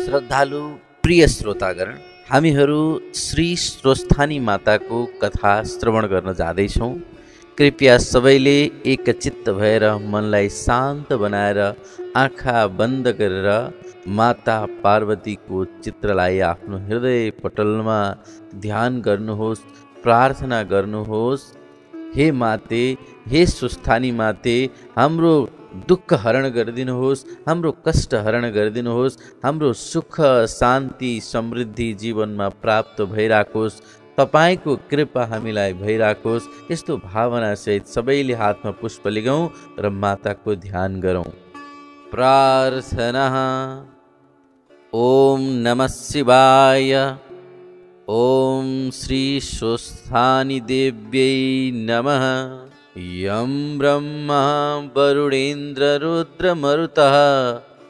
श्रद्धालु प्रिय श्रोतागण, हामीहरू श्री स्वस्थानी माताको कथा श्रवण गर्न जाँदैछौँ। कृपया सबैले एकचित्त भएर मनलाई शान्त बनाएर आँखा बन्द गरेर माता पार्वतीको चित्रलाई आफ्नो हृदय पटलमा ध्यान गर्नुहोस्, प्रार्थना गर्नुहोस्। हे माते, हे स्वस्थानी माते, हाम्रो दुःख हरण गरिदिनुहोस्, हाम्रो कष्ट हरण गरिदिनुहोस्, हाम्रो सुख शान्ति समृद्धि जीवनमा प्राप्त भइराखोस्, तपाईको कृपा हामीलाई भइराखोस्। यस्तो भावनासहित सबैले हातमा पुष्प लिगौँ र माताको ध्यान गरौँ। प्रार्थना। ओम नमः शिवाय। ओम श्री स्वस्थानी देव्यै नमः। यं ब्रह्मा वरुणेन्द्र रुद्रमरुतः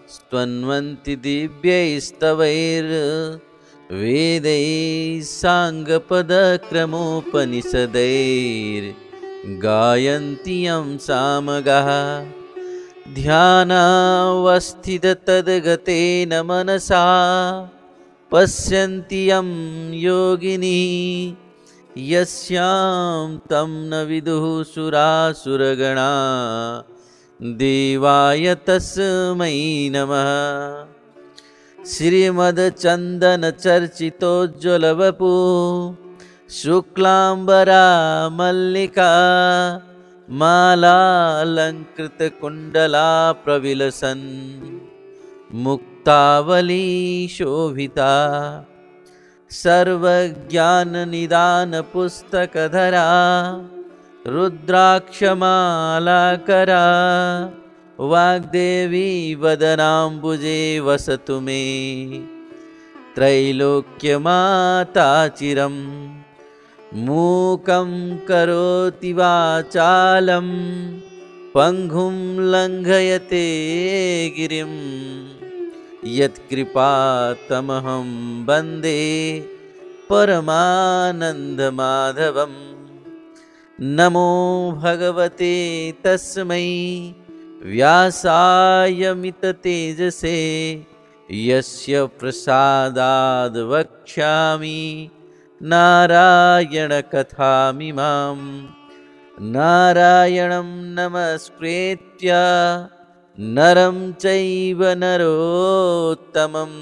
स्तन्वन्ति दिव्यैस्तवैर्वेदैः साङ्गपदक्रमोपनिषदैर्गायन्ति यं सामगाः। ध्यानावस्थिततद्गतेन मनसा पश्यन्ति यं योगिनी यस्यां तं न विदुः सुरासुरगणा। देवाय तस्मै नमः। श्रीमद्चन्दनचर्चितोज्ज्वलवपु शुक्लाम्बरा मल्लिका मालालङ्कृतकुण्डला प्रविलसन् मुक्तावली शोभिता। सर्वज्ञाननिदानपुस्तकधरा रुद्राक्षमालाकरा वाग्देवी वदनाम्बुजे वसतु मे त्रैलोक्यमाता चिरं। मूकं करोति वाचालं पङ्गुं लङ्घयते गिरिं यत्कृपातमहं वन्दे परमानन्दमाधवम्। नमो भगवते तस्मै व्यासाय मिततेजसे यस्य प्रसादाद् वक्ष्यामि नारायणकथामिमां। नारायणं नमस्कृत्य नरं चैव नरोत्तमं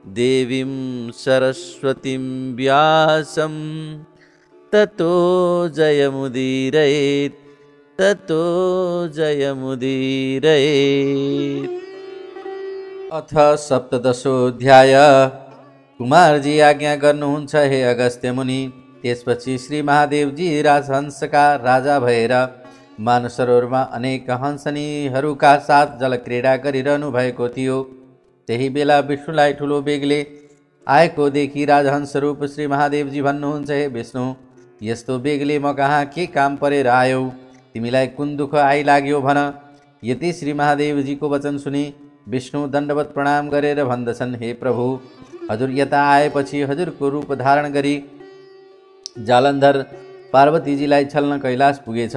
देवीं सरस्वतीं व्यासं ततो जयमुदीरयेत्, ततो जयमुदीरयेत्। अथ सप्तदशोऽध्याय। कुमारजी आज्ञा गर्नुहुन्छ हे अगस्त्य मुनि। त्यसपछि श्री महादेवजी राजहंसका राजा भएर मानसरोवरमा अनेक हंसनीहरूका साथ जलक्रीडा गरिरहनु भएको थियो। त्यही बेला विष्णुलाई ठुलो बेगले आएको देखि राजहंस रूप श्री महादेवजी भन्नुहुन्छ, हे विष्णु, यस्तो बेगले म कहाँ के काम परेर आयौ? तिमीलाई कुन दुःख आइलाग्यो भन। यति श्री महादेवजीको वचन सुनि विष्णु दण्डवत प्रणाम गरेर भन्दछन्, हे प्रभु, हजुर यता आएपछि हजुरको रूप धारण गरी जालन्धर पार्वतीजीलाई छल्न कैलाश पुगेछ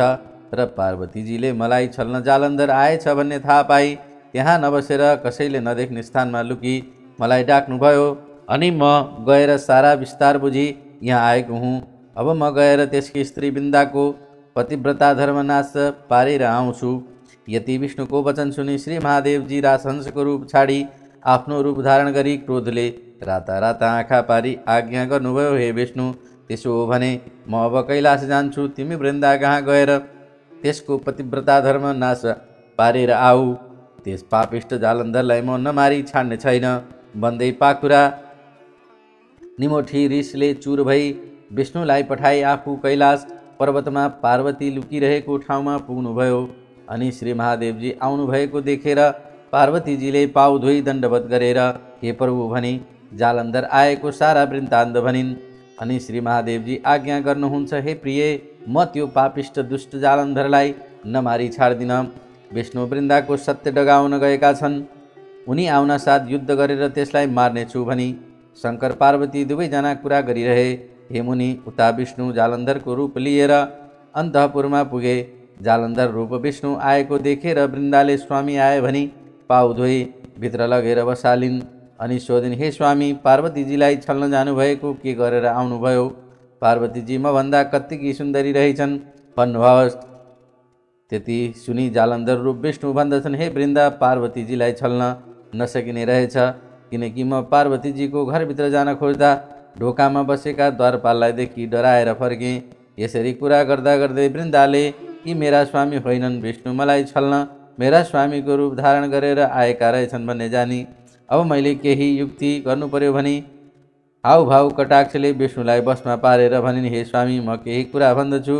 र पार्वतीजीले मलाई छल्न जालन्धर आएछ भन्ने थाहा पाई त्यहाँ नबसेर कसैले नदेख्ने स्थानमा लुकी मलाई डाक्नुभयो। अनि म गएर सारा विस्तार बुझी यहाँ आएको हुँ। अब म गएर त्यसकी स्त्री वृन्दाको पतिव्रता धर्मनाश पारेर आउँछु। यति विष्णुको वचन सुनि श्री महादेवजी राजहंसको रूप छाडी आफ्नो रूप धारण गरी क्रोधले राता राता आँखा पारी आज्ञा गर्नुभयो, हे विष्णु, त्यसो हो भने म अब कैलाश जान्छु। तिमी वृन्दा कहाँ गएर त्यसको पतिव्रता धर्म नाश पारेर आऊ। त्यस पापिष्ट जालन्धरलाई म नमारी छाड्ने छैन भन्दै पाखुरा निमोठी रिसले चुर भई विष्णुलाई पठाई आफू कैलाश पर्वतमा पार्वती लुकिरहेको ठाउँमा पुग्नुभयो। अनि श्री महादेवजी आउनुभएको देखेर पार्वतीजीले पाउ धोई दण्डवत गरेर हे प्रभु भनी जालन्धर आएको सारा वृत्तान्त भनिन्। अनि श्री महादेवजी आज्ञा गर्नुहुन्छ, हे प्रिय, म त्यो पापिष्ट दुष्ट जालन्धरलाई नमारी छाड्दिन। विष्णु वृन्दाको सत्य डगाउन गएका छन्। उनी आउन साथ युद्ध गरेर त्यसलाई मार्नेछु भनी शङ्कर पार्वती दुवैजना कुरा गरिरहे। हे मुनि, उता विष्णु जालन्धरको रूप लिएर अन्तःपुरमा पुगे। जालन्धर रूप विष्णु आएको देखेर वृन्दाले स्वामी आए भनी पाउ धोई भित्र लगेर बसालिन्। अनि सोधिन्, हे स्वामी, पार्वतीजीलाई छल्न जानुभएको के गरेर आउनुभयो? पार्वतीजी मभन्दा कत्तिकी सुन्दरी रहेछन् भन्नुभयोस्। त्यति सुनि जालन्धर रूप विष्णु भन्दछन्, हे वृन्दा, पार्वतीजीलाई छल्न नसकिने रहेछ, किनकि म पार्वतीजीको घरभित्र जान खोज्दा ढोकामा बसेका द्वारपाललाई देखि डराएर फर्केँ। यसरी कुरा गर्दा गर्दै वृन्दाले, यी मेरा स्वामी होइनन्, विष्णु मलाई छल्न मेरा स्वामीको रूप धारण गरेर आएका रहेछन् भन्ने जानी। अब मैले केही युक्ति गर्नु पर्यो भनी हाउभाउ कटाक्षले विष्णुलाई बसमा पारेर भनिन्, हे स्वामी, म केही कुरा भन्दछु,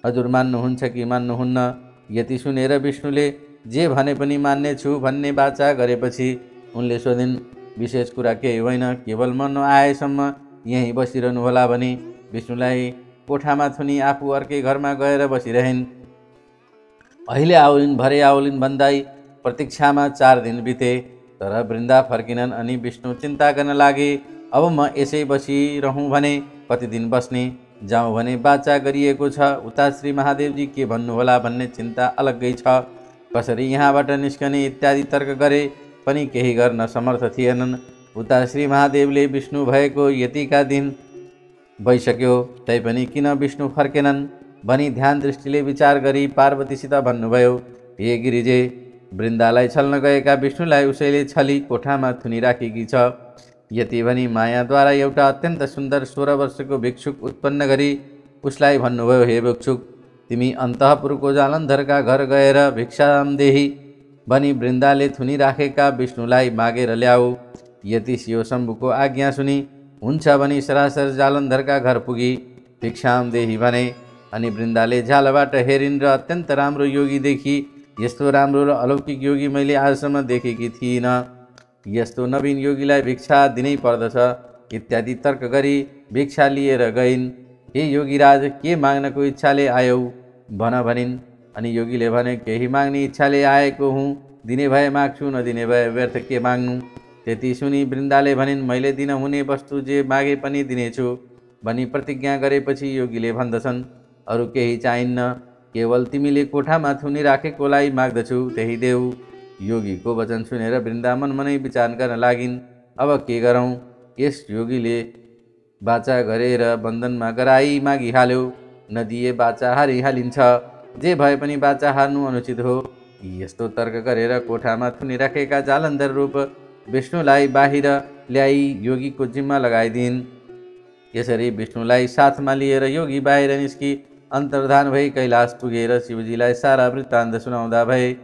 हजुर मान्नुहुन्छ कि मान्नुहुन्न? यति सुनेर विष्णुले जे भने पनि मान्नेछु भन्ने वाचा गरेपछि उनले सोधिन्, विशेष कुरा केही होइन, केवल म नआएसम्म यहीँ बसिरहनु होला भनी विष्णुलाई कोठामा थुनी आफू अर्कै घरमा गएर बसिरहन्। अहिले आउलिन् भरे आउलिन् भन्दै प्रतीक्षामा 4 दिन बिते, तर वृन्दा फर्किनन्। अनि विष्णु चिन्ता गर्न लागे, अब म यसै बसिरहँ भने कति दिन बस्ने? जाउँ भने वाचा गरिएको छ, उता श्री महादेवजी के भन्नुहोला भन्ने चिन्ता अलग्गै छ। कसरी यहाँबाट निस्कने इत्यादि तर्क गरे पनि केही गर्न समर्थ थिएनन्। उता श्री महादेवले विष्णु भएको यतिका दिन भइसक्यो, तैपनि किन विष्णु फर्केनन् भनी ध्यान दृष्टिले विचार गरी पार्वतीसित भन्नुभयो, हे गिरिजे, वृन्दालाई छल्न गएका विष्णुलाई उसैले छली कोठामा थुनिराखेकी छ। यति भनी मायाद्वारा एउटा अत्यन्त सुन्दर 16 वर्षको भिक्षुक उत्पन्न गरी उसलाई भन्नुभयो, हे भिक्षुक, तिमी अन्तःपुरको जालन्धरका घर गएर भिक्षामदेही भनी वृन्दाले थुनिराखेका विष्णुलाई मागेर ल्याऊ। यति शिव शम्भुको आज्ञा सुनि हुन्छ भनी सरासर जालन्धरका घर पुगी भिक्षामदेही भने। अनि वृन्दाले झ्यालबाट हेरिन् र अत्यन्त राम्रो योगी देखी, यस्तो राम्रो र अलौकिक योगी मैले आजसम्म देखेकी थिइनँ, यस्तो नवीन योगीलाई भिक्षा दिनै पर्दछ इत्यादि तर्क गरी भिक्षा लिएर गइन्। हे योगीराज, के माग्नको इच्छाले आयौ भन भनिन्। अनि योगीले भने, केही माग्ने इच्छाले आएको हुँ, दिने भए माग्छु, नदिने भए व्यर्थ के माग्नु। त्यति सुनि वृन्दाले भनिन्, मैले दिन हुने वस्तु जे मागे पनि दिनेछु भनी प्रतिज्ञा गरेपछि योगीले भन्दछन्, अरू केही चाहिन्न, केवल तिमीले कोठामा थुनिराखेकोलाई माग्दछु, त्यही देऊ। योगीको वचन सुनेर वृन्दा मनमनै विचार गर्न लागिन्, अब के गरौँ? यस योगीले वाचा गरेर बन्धनमा गराई मागिहाल्यो, नदिए वाचा हारिहालिन्छ, जे भए पनि वाचा हार्नु अनुचित हो। यस्तो तर्क गरेर कोठामा थुनिराखेका जालन्धर रूप विष्णुलाई बाहिर ल्याई योगीको जिम्मा लगाइदिन्। यसरी विष्णुलाई साथमा लिएर योगी बाहिर निस्की अन्तर्धान भई कैलाश पुगेर शिवजीलाई सारा वृत्तान्त सुनाउँदा भए।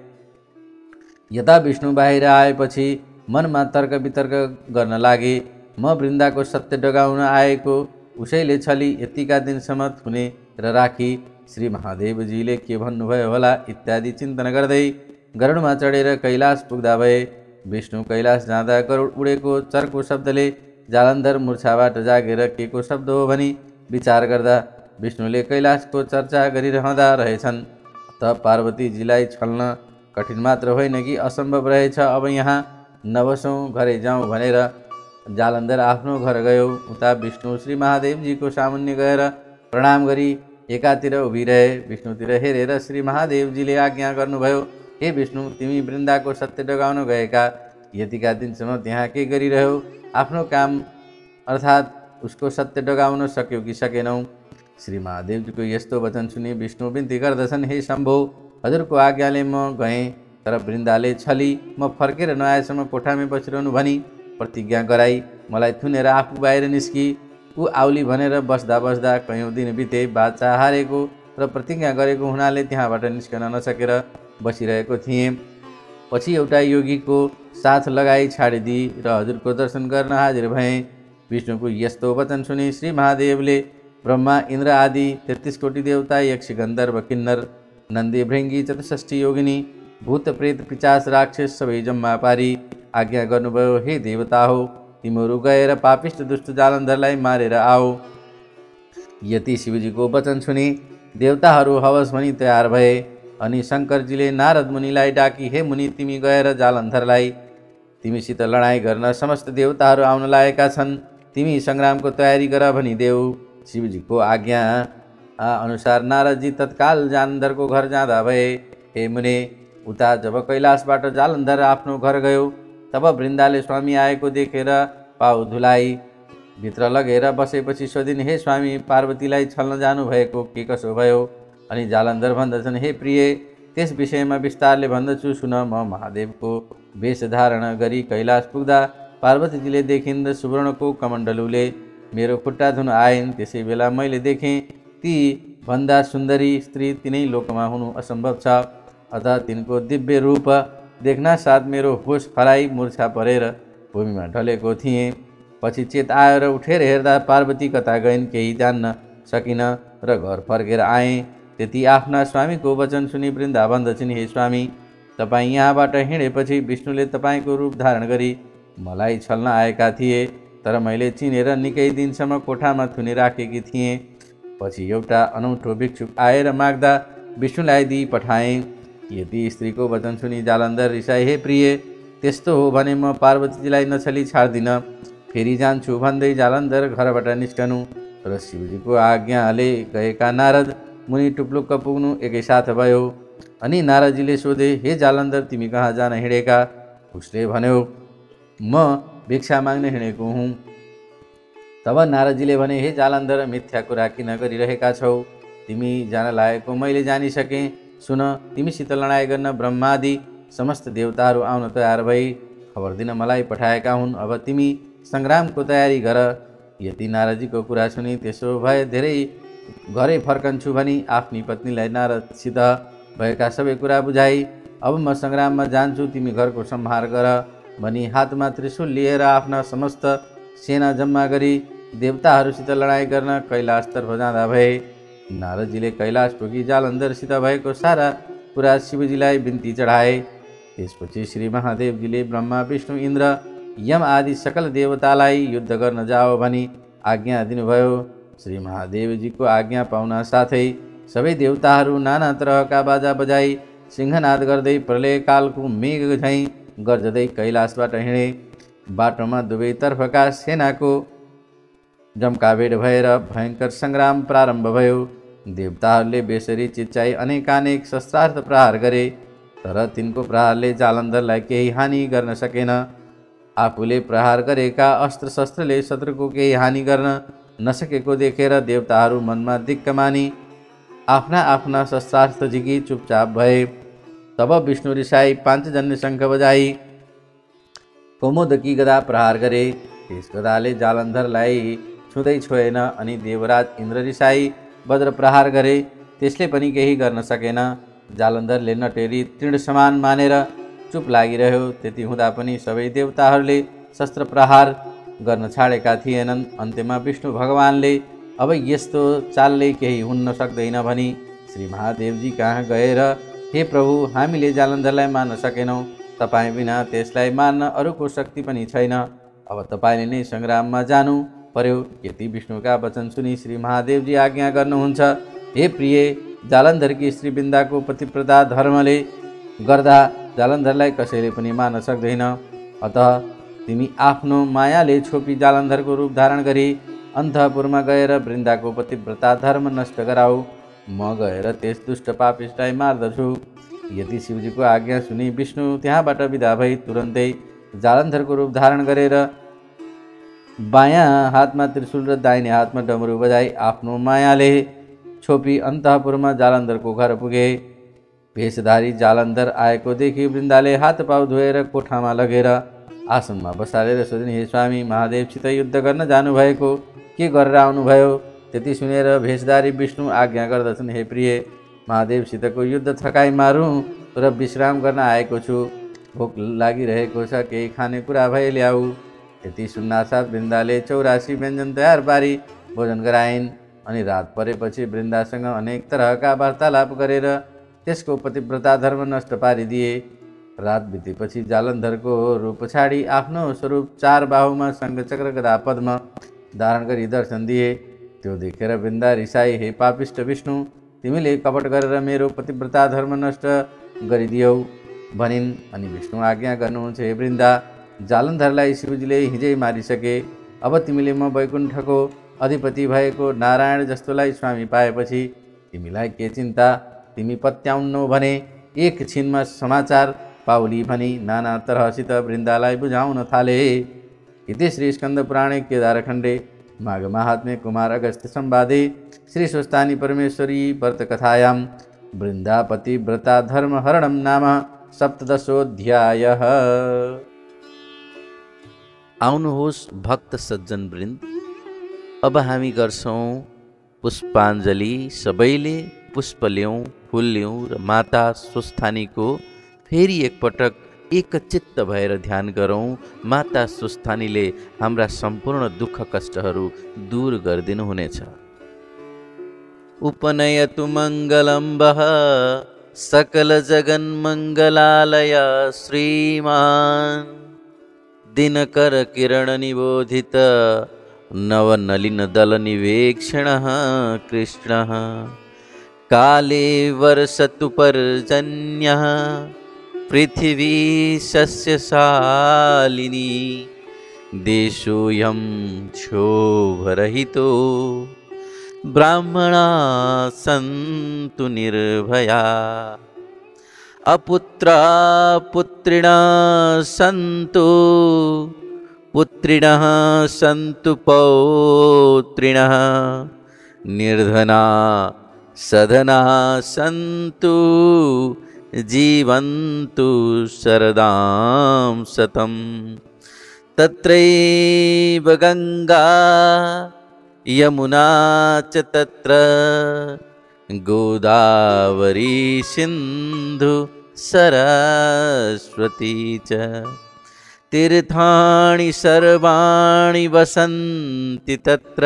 यता विष्णु बाहिर आएपछि मनमा तर्क वितर्क गर्न लागे, म वृन्दाको सत्य डगाउन आएको, उसैले छली यतिका दिनसम्म थुनेर राखी, श्री महादेवजीले के भन्नुभयो होला इत्यादि चिन्तन गर्दै गरुडमा चढेर कैलाश पुग्दा भए। विष्णु कैलाश जाँदा गरुड उडेको चर्को शब्दले जालन्धर मूर्छाबाट जागेर के को शब्द हो भनी विचार गर्दा विष्णुले कैलाशको चर्चा गरिरहँदा रहेछन्। त पार्वतीजीलाई छल्न कठिन मात्र होइन कि असम्भव रहेछ। अब यहाँ नबसौँ, घरै जाउँ भनेर जालन्धर आफ्नो घर गयो। उता विष्णु श्री महादेवजीको सामुन्ने गएर प्रणाम गरी एकातिर उभिरहे। विष्णुतिर हेरेर श्री महादेवजीले आज्ञा गर्नुभयो, हे विष्णु, तिमी वृन्दाको सत्य डगाउन गएका यतिका दिनसम्म त्यहाँ के गरिरह्यौ? आफ्नो काम अर्थात् उसको सत्य डगाउन सक्यौ कि सकेनौ? श्री महादेवजीको यस्तो वचन सुनि विष्णु बिन्ती गर्दछन्, हे शम्भो, हजुरको आज्ञाले म गएँ, तर वृन्दाले छली म फर्केर नआएसम्म कोठामै बसिरहनु भनी प्रतिज्ञा गराई मलाई थुनेर आफू बाहिर निस्की। ऊ आउली भनेर बस्दा बस्दा कयौँ दिन बिते। बाचा हारेको र प्रतिज्ञा गरेको हुनाले त्यहाँबाट निस्कन नसकेर बसिरहेको थिएँ। पछि एउटा योगीको साथ लगाई छाडिदिई र हजुरको दर्शन गर्न हाजिर भएँ। विष्णुको यस्तो वचन सुनि श्री महादेवले ब्रह्मा, इन्द्र आदि 33 कोटी देवता, यक्ष, गन्धर्व, किन्नर, नन्दी, भृङ्गी, 64 योगिनी, भूत, प्रेत, पिचास, राक्षस सबै जम्मा पारी आज्ञा गर्नुभयो, हे देवता हो, तिमीहरू गएर पापिष्ट दुष्ट जालन्धरलाई मारेर आओ। यति शिवजीको वचन सुनि देवताहरू हवस भनी तयार भए। अनि शङ्करजीले नारद मुनिलाई डाकी, हे मुनि, तिमी गएर जालन्धरलाई तिमीसित लडाइँ गर्न समस्त देवताहरू आउन लागेका छन्, तिमी सङ्ग्रामको तयारी गर भनिदेऊ। शिवजीको आज्ञा अनुसार नारदजी तत्काल जालन्धरको घर जाँदा भए। हे मुने, उता जब कैलाशबाट जालन्धर आफ्नो घर गयो तब वृन्दाले स्वामी आएको देखेर पाउ धुलाई भित्र लगेर बसेपछि सोधिन्, हे स्वामी, पार्वतीलाई छल्न जानुभएको के कसो भयो? अनि जालन्धर भन्दछन्, हे प्रिय, त्यस विषयमा विस्तारले भन्दछु सुन। म महादेवको वेश धारण गरी कैलाश पुग्दा पार्वतीजीले देखिन् र सुवर्णको कमण्डलुले मेरो खुट्टा धुन आइन्। त्यसै बेला मैले देखेँ ती भन्दा सुन्दरी स्त्री तिनै लोकमा हुनु असम्भव छ। अतः तिनको दिव्य रूप देख्न साथ मेरो होस हराई मूर्छा परेर भूमिमा ढलेको थिएँ। पछि चेत आयो र उठेर हेर्दा पार्वती कता गइन् केही जान्न सकिन र घर फर्केर आएँ। त्यति आफ्ना स्वामीको वचन सुनि वृन्दा भन्दछिन्, हे स्वामी, तपाईँ यहाँबाट हिँडेपछि विष्णुले तपाईँको रूप धारण गरी मलाई छल्न आएका थिए, तर मैले चिनेर निकै दिनसम्म कोठामा थुनिराखेकी थिएँ। पछि एउटा अनौठो भिक्षुक आएर माग्दा विष्णुलाई दिई पठाएँ। यति स्त्रीको वचन सुनि जालन्धर रिसाई, हे प्रिय, त्यस्तो हो भने म पार्वतीजीलाई नछली छाड्दिनँ, फेरि जान्छु भन्दै जालन्धर घरबाट निस्कनु र शिवजीको आज्ञाले गएका नारद मुनि टुप्लुक्क पुग्नु एकैसाथ भयो। अनि नारदजीले सोधे, हे जालन्धर, तिमी कहाँ जान हिँडेका? उसले भन्यो, म भिक्षा माग्न हिँडेको हुँ। तब नारदजीले भने, हे जालन्धर, मिथ्या कुरा किन गरिरहेका छौ? तिमी जान लागेको मैले जानिसकेँ। सुन, तिमीसित लडाइँ गर्न ब्रह्मादि समस्त देवताहरू आउन तयार भई खबर दिन मलाई पठाएका हुन्। अब तिमी सङ्ग्रामको तयारी गर। यति नारदजीको कुरा सुनि त्यसो भए धेरै घरै फर्कन्छु भनी आफ्नी पत्नीलाई नारदसित भएका सबै कुरा बुझाई। अब म सङ्ग्राममा जान्छु, तिमी घरको सम्हार गर भनी हातमा त्रिशूल लिएर आफ्ना समस्त सेना जम्मा गरी देवताहरूसित लडाइँ गर्न कैलाशतर्फ जाँदा भए। नारदजीले कैलाश पुगी जालन्धरसित भएको सारा कुरा शिवजीलाई बिन्ती चढाए। त्यसपछि श्री महादेवजीले ब्रह्मा, विष्णु, इन्द्र, यम आदि सकल देवतालाई युद्ध गर्न जाओ भनी आज्ञा दिनुभयो। श्री महादेवजीको आज्ञा पाउन साथै सबै देवताहरू नाना तरहका बाजा बजाई सिंहनाद गर्दै प्रलयकालको मेघ झैँ गर्जदै कैलाशबाट हिँडे। बाटोमा दुवैतर्फका सेनाको जम्काभेट भएर भयङ्कर सङ्ग्राम प्रारम्भ भयो। देवताहरूले बेसरी चिच्चाई अनेकानेक शस्त्रार्थ प्रहार गरे, तर तिनको प्रहारले जालन्धरलाई केही हानि गर्न सकेन। आफूले प्रहार गरेका अस्त्र शस्त्रले शत्रुको केही हानि गर्न नसकेको देखेर देवताहरू मनमा दिक्क मानी आफ्ना आफ्ना शस्त्रास्त्र झिकी चुपचाप भए। तब विष्णु रिसाई पाञ्चजन्य शङ्ख बजाई कौमोदकी गदा प्रहार गरे। त्यस गदाले जालन्धरलाई छुँदै छोएन। अनि देवराज इन्द्र रिसाई वज्र प्रहार गरे, त्यसले पनि केही गर्न सकेन। जालन्धरले नटेरी तृण समान मानेर चुप लागिरह्यो। त्यति हुँदा पनि सबै देवताहरूले शस्त्र प्रहार गर्न छाडेका थिएनन्। अन्त्यमा विष्णु भगवानले अब यस्तो चालले केही हुन्न सक्दैन भनी श्री महादेवजी कहाँ गएर, हे प्रभु, हामीले जालन्धरलाई मार्न सकेनौँ, तपाईँ बिना त्यसलाई मार्न अरूको शक्ति पनि छैन। अब तपाईँले नै सङ्ग्राममा जानु पर्यो। यति विष्णुका वचन सुनि श्री महादेवजी आज्ञा गर्नुहुन्छ, हे प्रिय, जालन्धरकी श्री वृन्दाको पतिव्रता धर्मले गर्दा जालन्धरलाई कसैले पनि मार्न सक्दैन। अतः तिमी आफ्नो मायाले छोपी जालन्धरको रूप धारण गरी अन्तःपुरमा गएर वृन्दाको पतिव्रता धर्म नष्ट गराऊ। म गएर त्यस दुष्ट पापिष्टलाई मार्दछु। यति शिवजीको आज्ञा सुनि विष्णु त्यहाँबाट विदा भई तुरन्तै जालन्धरको रूप धारण गरेर बायाँ हातमा त्रिशूल र दाहिने हातमा डमरू बजाई आफ्नो मायाले छोपी अन्तःपुरमा जालन्धरको घर पुगे। भेषधारी जालन्धर आएको देखि वृन्दाले हात पाउ धोएर कोठामा लगेर आसनमा बसालेर सोधिन्, हे स्वामी, महादेवसित युद्ध गर्न जानुभएको, के गरेर आउनुभयो? त्यति सुनेर भेषधारी विष्णु आज्ञा गर्दछन्, हे प्रिय, महादेवसितको युद्ध थकाइ मारौँ र विश्राम गर्न आएको छु। भोक लागिरहेको छ, केही खानेकुरा भए ल्याऊ। त्यति सुन्नासाथ वृन्दाले 84 व्यञ्जन तयार पारी भोजन गराइन्। अनि रात परेपछि वृन्दासँग अनेक तरहका वार्तालाप गरेर त्यसको पतिव्रता धर्म नष्ट पारिदिए। रात बितेपछि जालन्धरको रूप छाडी आफ्नो स्वरूप 4 बाहुमा शङ्खचक्र गदा पद्म धारण गरी दर्शन दिए। त्यो देखेर वृन्दा रिसाई, हे पापिष्ट विष्णु, तिमीले कपट गरेर मेरो पतिव्रता धर्म नष्ट गरिदियौ भनिन्। अनि विष्णु आज्ञा गर्नुहुन्छ, हे वृन्दा, जालन्धरलाई शिवजीले हिजै मारिसके। अब तिमीले म वैकुण्ठको अधिपति भएको नारायण जस्तोलाई स्वामी पाएपछि तिमीलाई के चिन्ता? तिमी पत्याउन्नौ भने एक छिनमा समाचार पाउली भनी नाना तरहसित वृन्दालाई बुझाउन थाले। इति श्री स्कन्दपुराणे केदारखण्डे माघ महात्म्ये कुमार अगस्त्य संवादे श्री स्वस्थानी परमेश्वरी व्रतकथायां वृन्दापति व्रता धर्महरणं नाम सप्तदशोऽध्यायः। आउनुहोस् भक्त सज्जन वृन्द, अब हामी गर्छौं पुष्पाञ्जली। सबैले पुष्प ल्याउँ, फुल ल्याउँ र माता स्वस्थानीको फेरि एकपटक एकचित्त भएर ध्यान गरौँ। माता स्वस्थानीले हाम्रा सम्पूर्ण दुःख कष्टहरू दूर गरिदिनुहुनेछ। उपनयतु मङ्गलं वः सकल जगन्मङ्गलालय श्रीमान् दिनकर किरण निबोधित नवनलिन दल निवेक्षणः कृष्णः काले वर्षतु पर्जन्यः पृथिवी सस्यशालिनी देशोऽयं क्षोभरहितो ब्राह्मणा सन्तु निर्भया अपुत्रा पुत्रिणः सन्तु पुत्रिणः सन्तु पौत्रिणः निर्धना सधना सन्तु जीवन्तु शरदां शतं तत्रैव गंगा यमुना च तत्र गोदावरी सिन्धु सरस्वती च तीर्थानि सर्वाणि वसन्ति तत्र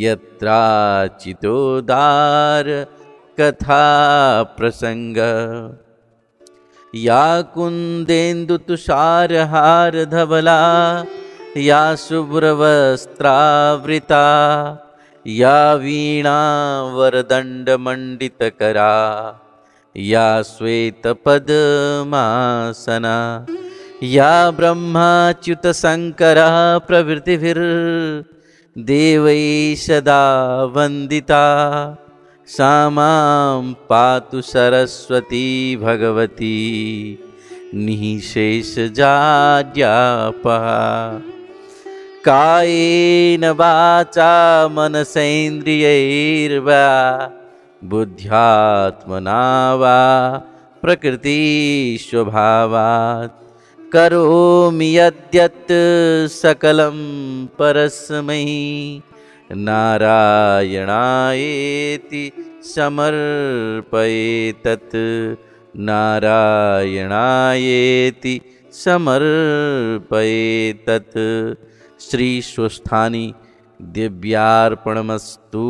यत्राचितोदार कथा प्रसंग या कुन्देन्दु तुषारहार धवला या शुभ्रवस्त्रावृता या वीणा वरदण्डमण्डितकरा या श्वेतपद्मासना या ब्रह्माच्युतशङ्करः प्रभृतिभिर्देवैः सदा वन्दिता सा मां पातु सरस्वती भगवती निःशेषजाड्यापहा कायेन वाचा मनसेन्द्रियैर्वा बुद्ध्यात्मना वा प्रकृतिस्वभावात् करोमि यद्यत् सकलं परस्मै नारायणायेति समर्पयेतत् नारायणायेति समर्पयेतत्। श्री स्वस्थानी दिव्यार्पणमस्तु।